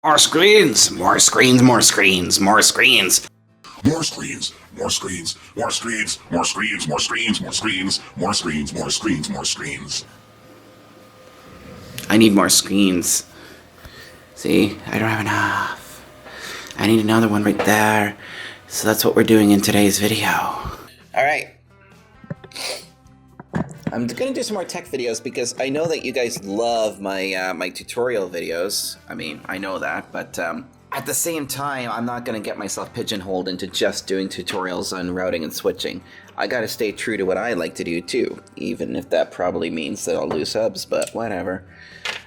More screens! More screens, more screens, more screens! More screens, more screens, more screens, more screens, more screens, more screens, more screens, more screens, more screens. I need more screens. See, I don't have enough. I need another one right there. So that's what we're doing in today's video. Alright. I'm gonna do some more tech videos because I know that you guys love my my tutorial videos. I mean, I know that, but at the same time, I'm not gonna get myself pigeonholed into just doing tutorials on routing and switching. I gotta stay true to what I like to do too, even if that probably means that I'll lose subs, but whatever.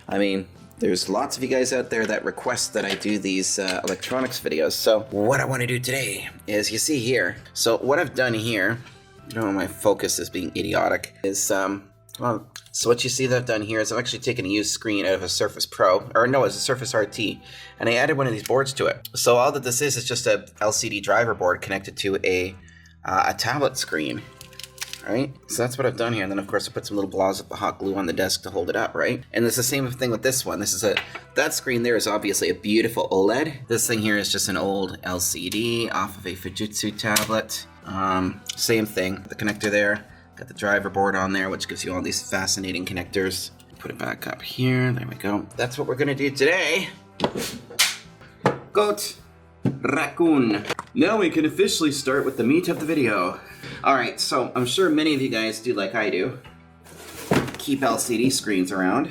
I mean, there's lots of you guys out there that request that I do these electronics videos. So what I want to do today is, you see here, so what I've done here, you know, my focus is being idiotic, is, well, so what you see that I've done here is I've actually taken a used screen out of a Surface Pro, or no, it's a Surface RT, and I added one of these boards to it. So all that this is just a LCD driver board connected to a tablet screen, right? So that's what I've done here, and then of course I put some little blobs of hot glue on the desk to hold it up, right? And it's the same thing with this one. This is that screen there is obviously a beautiful OLED. This thing here is just an old LCD off of a Fujitsu tablet. Same thing, the connector there, got the driver board on there, which gives you all these fascinating connectors. Put it back up here, there we go. That's what we're gonna do today. Goat, raccoon. Now we can officially start with the meat of the video. Alright, so I'm sure many of you guys do like I do. Keep LCD screens around,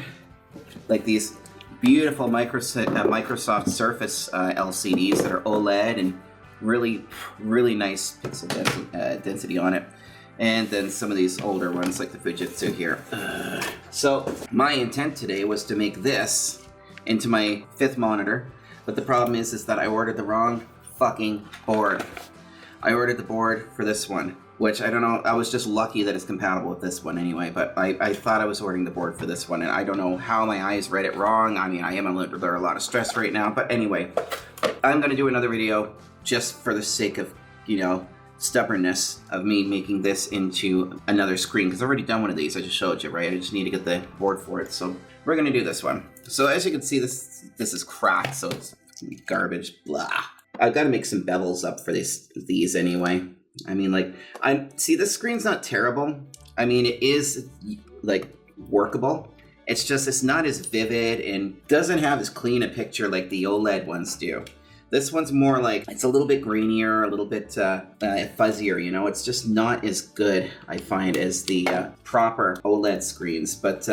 like these beautiful Microsoft Surface LCDs that are OLED and really nice pixel density on it. And then some of these older ones like the Fujitsu here. So my intent today was to make this into my 5th monitor, but the problem is that I ordered the wrong fucking board. I ordered the board for this one, which I don't know, I was just lucky that it's compatible with this one anyway, but I thought I was ordering the board for this one, and I don't know how my eyes read it wrong. I mean, I am under a lot of stress right now, but anyway, I'm gonna do another video just for the sake of, you know, stubbornness of me making this into another screen, because I've already done one of these. I just showed you, right? I just need to get the board for it, so we're gonna do this one. So as you can see, this is cracked, so it's gonna be garbage, blah. I've got to make some bevels up for these anyway. I mean, like, see, this screen's not terrible. I mean, it is, like, workable. It's just, it's not as vivid and doesn't have as clean a picture like the OLED ones do. This one's more like, it's a little bit grainier, a little bit fuzzier, you know? It's just not as good, I find, as the proper OLED screens, but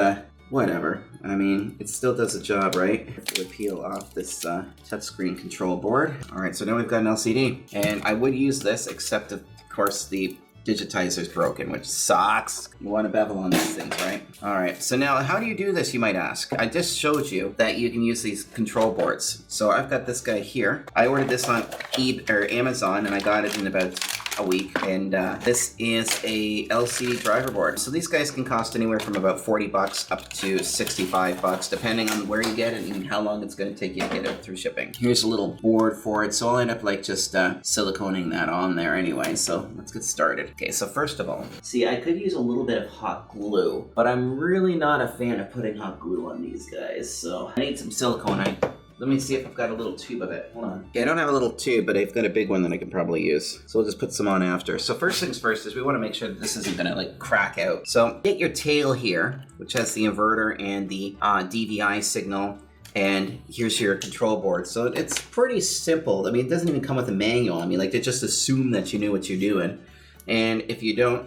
whatever. I mean, it still does the job, right? We'll peel off this touchscreen control board. All right, so now we've got an LCD. And I would use this, except of course the digitizer's broken, which sucks. You want to bevel on these things, right? All right, so now how do you do this, you might ask? I just showed you that you can use these control boards. So I've got this guy here. I ordered this on eBay or Amazon, and I got it in about a week, and this is a LCD driver board. So these guys can cost anywhere from about 40 bucks up to 65 bucks, depending on where you get it and how long it's going to take you to get it through shipping. Here's a little board for it, so I'll end up like just siliconing that on there anyway, so let's get started. Okay, so first of all, see, I could use a little bit of hot glue, but I'm really not a fan of putting hot glue on these guys, so I need some silicone. Let me see if I've got a little tube of it. Hold on. Okay, I don't have a little tube, but I've got a big one that I can probably use. So we'll just put some on after. So first things first is we want to make sure that this isn't gonna like crack out. So get your tail here, which has the inverter and the DVI signal, and here's your control board. So it's pretty simple. I mean, it doesn't even come with a manual. I mean, like, they just assume that you knew what you're doing. And if you don't,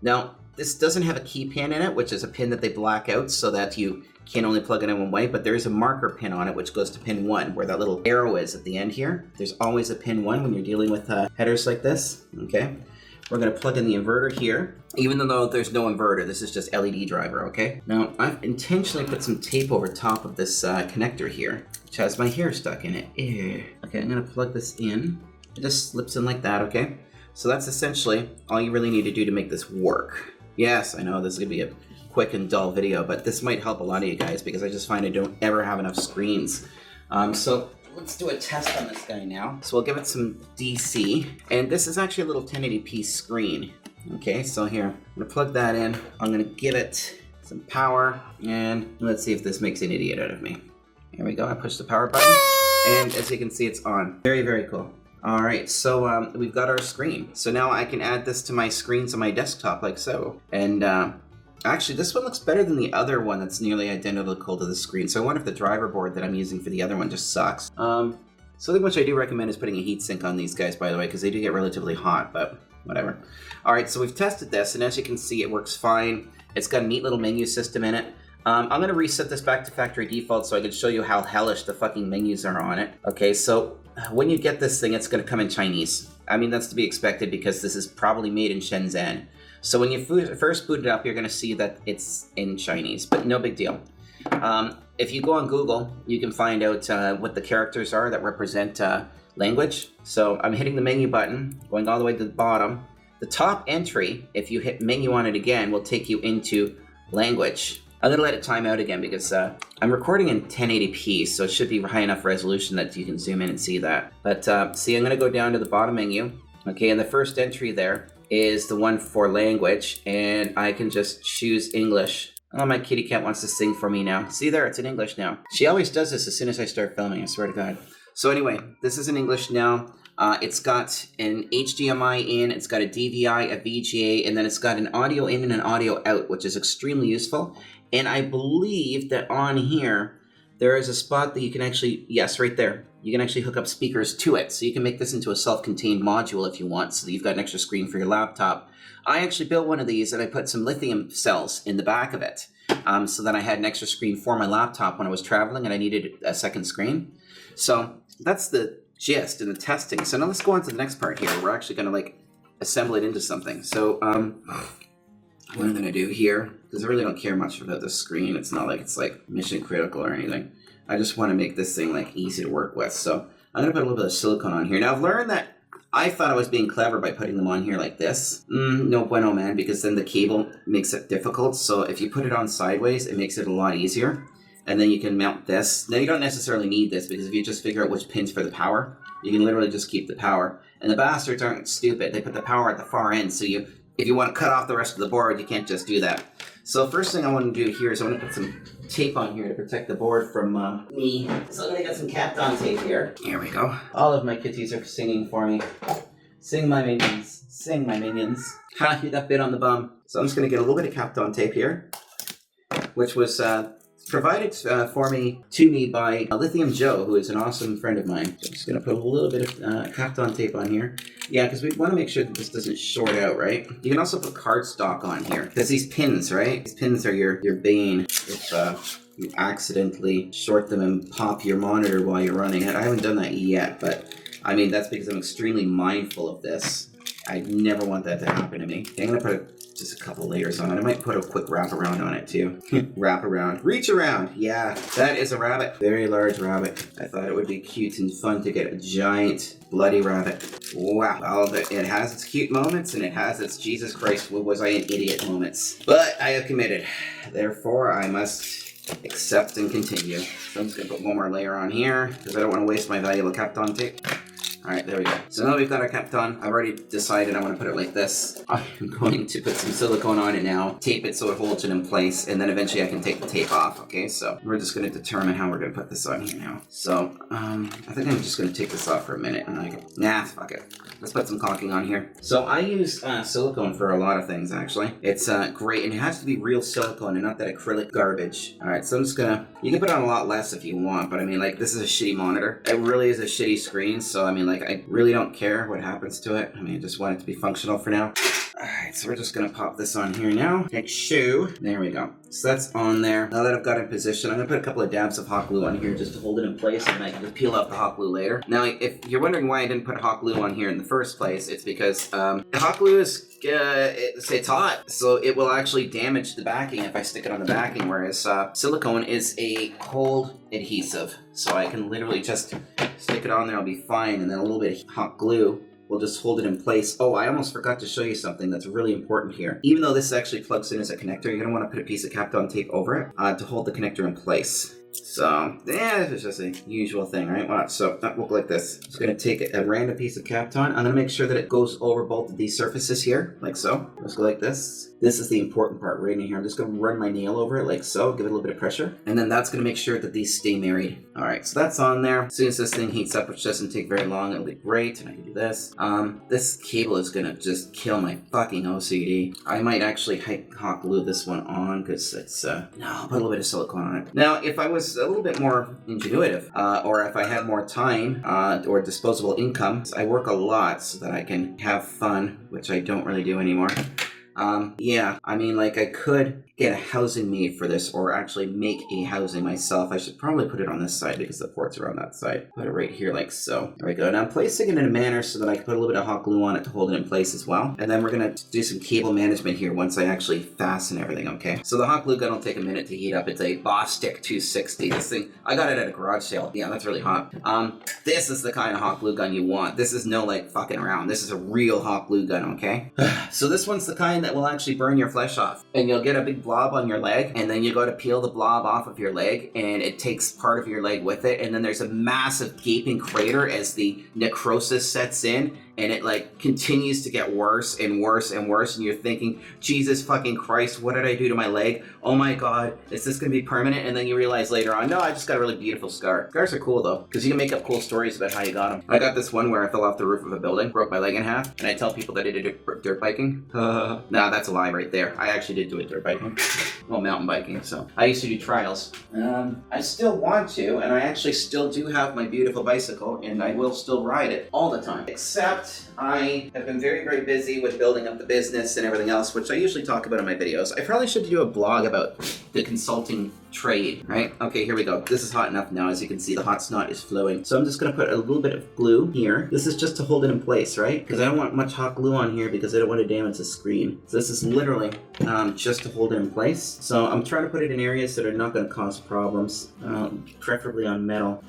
Now, this doesn't have a key pin in it, which is a pin that they black out so that you can only plug it in one way, but there is a marker pin on it which goes to pin 1, where that little arrow is at the end here. There's always a pin 1 when you're dealing with headers like this, okay? We're gonna plug in the inverter here, even though there's no inverter, this is just LED driver, okay? Now, I've intentionally put some tape over top of this connector here, which has my hair stuck in it. Okay, I'm gonna plug this in. It just slips in like that, okay? So that's essentially all you really need to do to make this work. Yes, I know this is gonna be a quick and dull video, but this might help a lot of you guys because I just find I don't ever have enough screens. So let's do a test on this guy now. So we'll give it some DC, and this is actually a little 1080p screen. Okay, so here, I'm gonna plug that in. I'm gonna give it some power, and let's see if this makes an idiot out of me. Here we go. I push the power button, and as you can see, it's on. Very, very cool. All right, so we've got our screen. So now I can add this to my screens on my desktop like so. And actually, this one looks better than the other one that's nearly identical to the screen. So I wonder if the driver board that I'm using for the other one just sucks. Something which I do recommend is putting a heatsink on these guys, by the way, because they do get relatively hot, but whatever. All right, so we've tested this, and as you can see, it works fine. It's got a neat little menu system in it. I'm going to reset this back to factory default so I can show you how hellish the fucking menus are on it. Okay, so when you get this thing, it's going to come in Chinese. I mean, that's to be expected because this is probably made in Shenzhen. So when you first boot it up, you're going to see that it's in Chinese, but no big deal. If you go on Google, you can find out what the characters are that represent language. So I'm hitting the menu button, going all the way to the bottom. The top entry, if you hit menu on it again, will take you into language. I'm going to let it time out again because I'm recording in 1080p, so it should be high enough resolution that you can zoom in and see that. But see, I'm going to go down to the bottom menu. Okay, and the first entry there is the one for language, and I can just choose English. Oh, my kitty cat wants to sing for me now. See there, it's in English now. She always does this as soon as I start filming, I swear to God. So anyway, this is in English now. It's got an HDMI in, it's got a DVI, a VGA, and then it's got an audio in and an audio out, which is extremely useful. And I believe that on here, there is a spot that you can actually, yes, right there, you can actually hook up speakers to it. So you can make this into a self-contained module if you want, so that you've got an extra screen for your laptop. I actually built one of these and I put some lithium cells in the back of it. So that I had an extra screen for my laptop when I was traveling and I needed a second screen. So that's the gist and the testing. So now let's go on to the next part here. We're actually going to like assemble it into something. So what I'm going to do here, because I really don't care much about the screen. It's not like it's like mission critical or anything. I just want to make this thing like easy to work with. So I'm going to put a little bit of silicone on here. Now I've learned that I thought I was being clever by putting them on here like this. No bueno, man, because then the cable makes it difficult. So if you put it on sideways, it makes it a lot easier. And then you can mount this. Now you don't necessarily need this because if you just figure out which pins for the power, you can literally just keep the power. And the bastards aren't stupid. They put the power at the far end. So if you want to cut off the rest of the board, you can't just do that. So first thing I want to do here is I want to put some tape on here to protect the board from me. So I'm going to get some Kapton tape here. Here we go. All of my kitties are singing for me. Sing my minions. Sing my minions. Ha, you got bit on the bum. So I'm just going to get a little bit of Kapton tape here, which was provided to me by Lithium Joe, who is an awesome friend of mine. So I'm just going to put a little bit of Kapton tape on here. Yeah, because we want to make sure that this doesn't short out, right? You can also put cardstock on here. Because these pins, right? These pins are your bane if you accidentally short them and pop your monitor while you're running it. I haven't done that yet, but I mean, that's because I'm extremely mindful of this. I never want that to happen to me. Okay, I'm going to put just a couple layers on it. I might put a quick wrap around on it too. Wrap around. Reach around. Yeah, that is a rabbit. Very large rabbit. I thought it would be cute and fun to get a giant bloody rabbit. Wow. It has its cute moments and it has its Jesus Christ, what was I an idiot moments. But I have committed. Therefore, I must accept and continue. So I'm just going to put one more layer on here because I don't want to waste my valuable Kapton tape. Alright, there we go. So now we've got our Kapton. I've already decided I want to put it like this. I'm going to put some silicone on it now, tape it so it holds it in place, and then eventually I can take the tape off, okay? So we're just going to determine how we're going to put this on here now. So, I think I'm just going to take this off for a minute. Fuck it. Let's put some caulking on here. So I use silicone for a lot of things, actually. It's great, and it has to be real silicone and not that acrylic garbage. Alright, so I'm just gonna... You can put on a lot less if you want, but I mean, like, this is a shitty monitor. It really is a shitty screen, so I mean, like, I really don't care what happens to it. I mean, I just want it to be functional for now. Alright, so we're just gonna pop this on here now. Like shoe. There we go. So that's on there. Now that I've got it in position, I'm gonna put a couple of dabs of hot glue on here just to hold it in place, and I can just peel off the hot glue later. Now, if you're wondering why I didn't put hot glue on here in the first place, it's because hot glue is it's hot, so it will actually damage the backing if I stick it on the backing, whereas silicone is a cold adhesive, so I can literally just stick it on there, I'll be fine, and then a little bit of hot glue will just hold it in place. Oh, I almost forgot to show you something that's really important here. Even though this actually plugs in as a connector, you're going to want to put a piece of Kapton tape over it to hold the connector in place. So, yeah, this is just a usual thing, right? Watch, so that will look like this. I'm just going to take a random piece of Kapton. I'm going to make sure that it goes over both of these surfaces here, like so. Just go like this. This is the important part right in here. I'm just going to run my nail over it like so, give it a little bit of pressure, and then that's going to make sure that these stay married. All right, so that's on there. As soon as this thing heats up, which doesn't take very long, it'll be great, and I can do this. This cable is going to just kill my fucking OCD. I might actually hot glue this one on because it's, no, I'll put a little bit of silicone on it. Now, if I was a little bit more ingenuitive, or if I had more time, or disposable income, I work a lot so that I can have fun, which I don't really do anymore. Yeah, I mean, like, I could get a housing made for this, or actually make a housing myself. I should probably put it on this side because the ports are on that side. Put it right here like so. There we go. Now I'm placing it in a manner so that I can put a little bit of hot glue on it to hold it in place as well. And then we're going to do some cable management here once I actually fasten everything, okay? So the hot glue gun will take a minute to heat up. It's a Bostik 260. This thing, I got it at a garage sale. Yeah, that's really hot. This is the kind of hot glue gun you want. This is no, like, fucking around. This is a real hot glue gun, okay? So this one's the kind that will actually burn your flesh off. And you'll get a big blob on your leg, and then you go to peel the blob off of your leg, and it takes part of your leg with it, and then there's a massive gaping crater as the necrosis sets in, and it like continues to get worse and worse and worse, and you're thinking, Jesus fucking Christ, what did I do to my leg? Oh my God, is this gonna be permanent? And then you realize later on, no, I just got a really beautiful scar. Scars are cool though, because you can make up cool stories about how you got them. I got this one where I fell off the roof of a building, broke my leg in half, and I tell people that I did dirt biking. Nah, that's a lie right there. I actually did do it dirt biking. Well, mountain biking, so. I used to do trials. I still want to, and I actually still do have my beautiful bicycle, and I will still ride it all the time. Except I have been very, very busy with building up the business and everything else, which I usually talk about in my videos. I probably should do a blog about the consulting trade, right? Okay, here we go. This is hot enough now. As you can see, the hot snot is flowing. So I'm just going to put a little bit of glue here. This is just to hold it in place, right? Because I don't want much hot glue on here because I don't want to damage the screen. So this is literally just to hold it in place. So I'm trying to put it in areas that are not going to cause problems, preferably on metal.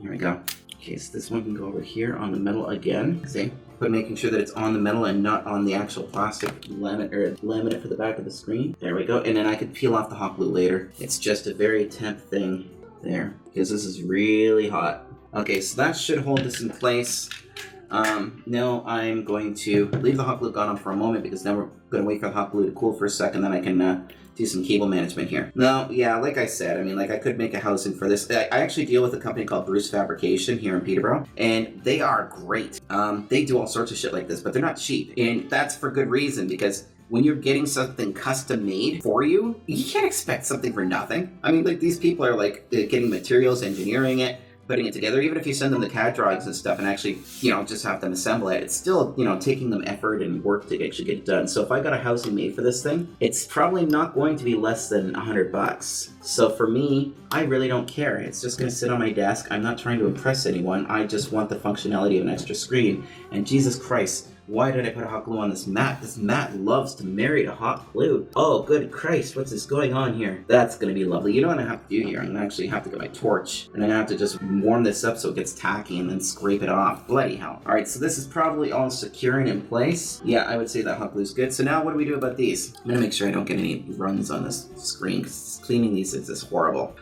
Here we go. Okay, so this one can go over here on the metal again. See? But making sure that it's on the metal and not on the actual plastic laminate for the back of the screen. There we go. And then I could peel off the hot glue later. It's just a very temp thing there, because this is really hot. Okay, so that should hold this in place. Now I'm going to leave the hot glue gun on for a moment, because now we're going to wait for the hot glue to cool for a second, then I can do some cable management here. Now, yeah, like I said, I mean, like I could make a housing for this. I actually deal with a company called Bruce Fabrication here in Peterborough, and they are great. They do all sorts of shit like this, but they're not cheap, and that's for good reason, because when you're getting something custom made for you, you can't expect something for nothing. I mean, like, these people are like getting materials, engineering it, putting it together. Even if you send them the CAD drawings and stuff and actually, you know, just have them assemble it, it's still, you know, taking them effort and work to actually get it done. So if I got a housing made for this thing, it's probably not going to be less than $100. So for me, I really don't care. It's just going to sit on my desk. I'm not trying to impress anyone. I just want the functionality of an extra screen. And Jesus Christ, why did I put a hot glue on this mat? This mat loves to marry to hot glue. Oh, good Christ, what's this going on here? That's going to be lovely. You know what I have to do here? I'm going to actually have to get my torch, and I'm going to have to just warm this up so it gets tacky and then scrape it off. Bloody hell. All right, so this is probably all secure and in place. Yeah, I would say that hot glue is good. So now what do we do about these? I'm going to make sure I don't get any runs on this screen, because cleaning these is just horrible.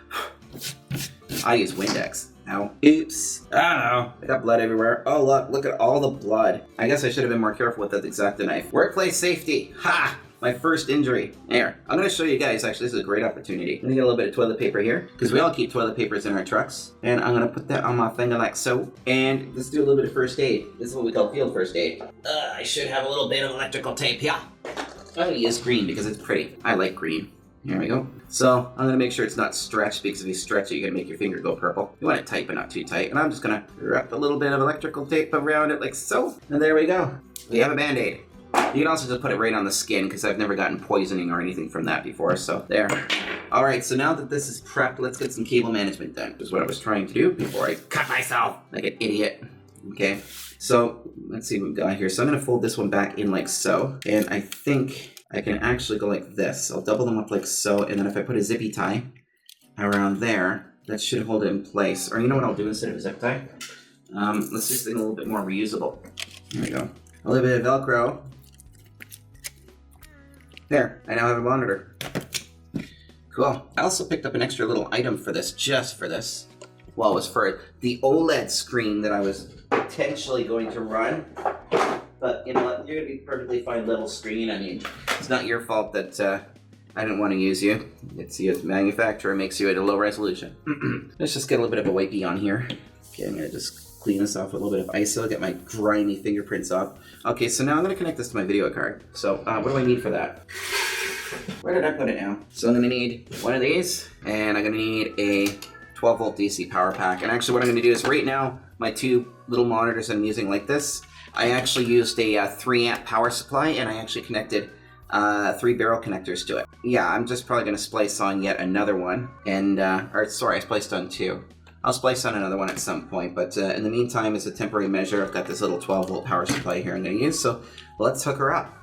I use Windex. Ow. Oops. Oh, I got blood everywhere. Oh, look at all the blood. I guess I should have been more careful with that X-Acto knife. Workplace safety. Ha! My first injury. Here, I'm going to show you guys, actually, this is a great opportunity. I'm going to get a little bit of toilet paper here, because we all keep toilet papers in our trucks. And I'm going to put that on my finger like so. And let's do a little bit of first aid. This is what we call field first aid. I should have a little bit of electrical tape here. I'm going to use green because it's pretty. I like green. Here we go. So I'm going to make sure it's not stretched, because if you stretch it, you're going to make your finger go purple. You want it tight, but not too tight. And I'm just going to wrap a little bit of electrical tape around it like so. And there we go. We have a Band-Aid. You can also just put it right on the skin, because I've never gotten poisoning or anything from that before. So there. All right, so now that this is prepped, let's get some cable management done. Which is what I was trying to do before I cut myself like an idiot. Okay. So let's see what we've got here. So I'm going to fold this one back in like so. And I think I can actually go like this. I'll double them up like so, and then if I put a zippy tie around there, that should hold it in place. Or you know what I'll do instead of a zip tie? Let's do something a little bit more reusable. There we go. A little bit of Velcro. There, I now have a monitor. Cool. I also picked up an extra little item for this, just for this. Well, it was for the OLED screen that I was potentially going to run. But you know what? You're gonna be perfectly fine level screen. I mean, it's not your fault that I didn't want to use you. It's the manufacturer makes you at a low resolution. Let's just get a little bit of a wipey on here. Okay, I'm gonna just clean this off with a little bit of ISO, get my grimy fingerprints off. Okay, so now I'm gonna connect this to my video card. So what do I need for that? Where did I put it now? So I'm gonna need one of these, and I'm gonna need a 12 volt DC power pack. And actually what I'm gonna do is right now, my two little monitors I'm using like this, I actually used a 3 amp power supply, and I actually connected 3 barrel connectors to it. Yeah, I'm just probably gonna splice on yet another one, and, or sorry, I spliced on 2. I'll splice on another one at some point, but in the meantime, as a temporary measure, I've got this little 12 volt power supply here I'm gonna use, so let's hook her up.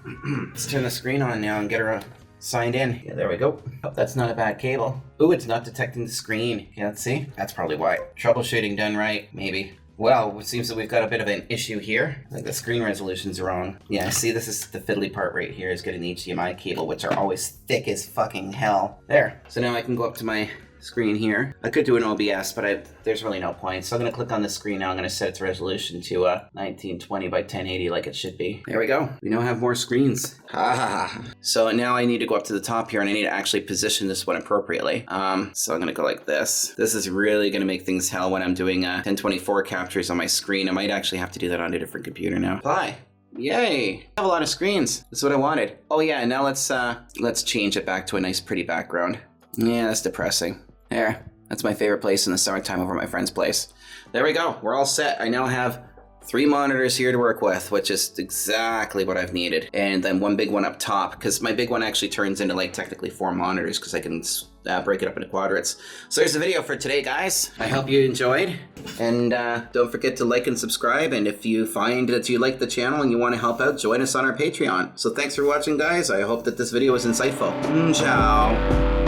Let's turn the screen on now and get her signed in. Yeah, there we go. Oh, that's not a bad cable. Ooh, it's not detecting the screen. Yeah, let's see. That's probably why. Troubleshooting done right, maybe. Well, it seems that we've got a bit of an issue here. I think the screen resolution's wrong. Yeah, see, this is the fiddly part right here, is getting the HDMI cable, which are always thick as fucking hell. There. So now I can go up to my screen here. I could do an OBS, but there's really no point. So I'm gonna click on the screen now. I'm gonna set its resolution to 1920 by 1080 like it should be. There we go. We now have more screens. Ha ha ha. So now I need to go up to the top here, and I need to actually position this one appropriately. So I'm gonna go like this. This is really gonna make things hell when I'm doing 1024 captures on my screen. I might actually have to do that on a different computer now. Apply. Yay! I have a lot of screens. That's what I wanted. Oh yeah, now let's change it back to a nice pretty background. Yeah, that's depressing. There, that's my favorite place in the summertime over at my friend's place. There we go, we're all set. I now have 3 monitors here to work with, which is exactly what I've needed. And then one big one up top, because my big one actually turns into like technically 4 monitors, because I can break it up into quadrants. So there's the video for today, guys. I hope you enjoyed. And don't forget to like and subscribe. And if you find that you like the channel and you want to help out, join us on our Patreon. So thanks for watching, guys. I hope that this video was insightful. Ciao.